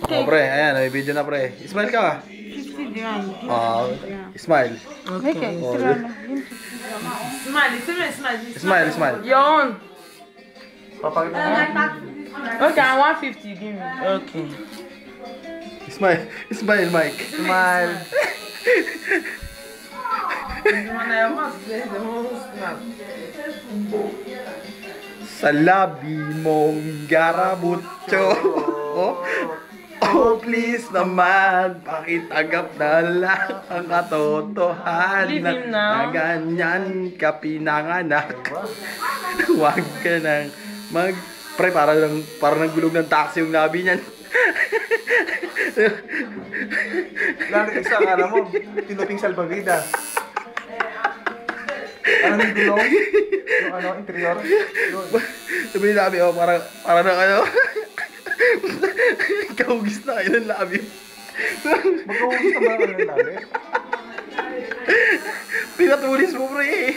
Oh, pre, ayan, may video na, pre. Smile ka. 50 dirham. Smile. Okay. Oh, Smile. smile. Your own. Papakita Okay, I want 50. Give me. Okay. Smile. Smile, Mike. Smile. Sa labi mong garabutso. Oh, please naman, pakitanggap na lang ang katotohanan Leave him now. na ganyan ka pinanganak. Huwag ka nang Pre, parang gulog ng taxi yung labi niyan. Lalo isa, akala mo, tinuping salbagida. Ano yung gulong? Yung ano, interior? Sabi ni labi, oh, parang na ano. Kahugis na kayo ng labi. Magkahugis na ba ang ng labi? Pinatulis mo, pre.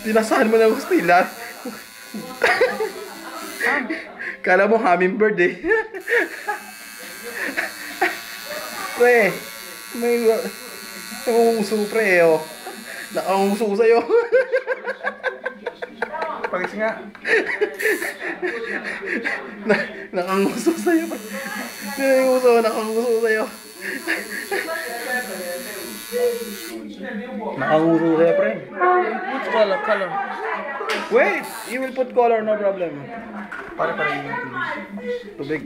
Tinasahan mo ng gusto nila. Kala mo hummingbird eh. Pre, may nangunguso pre oh. Nakanguso sa'yo. Pagkis nga. Nakanguso sa'yo. Nakanguso sa'yo. Nakanguso sa'yo pre. Which color? Wait, you will put color, no problem. Pare-pare yung Tubig.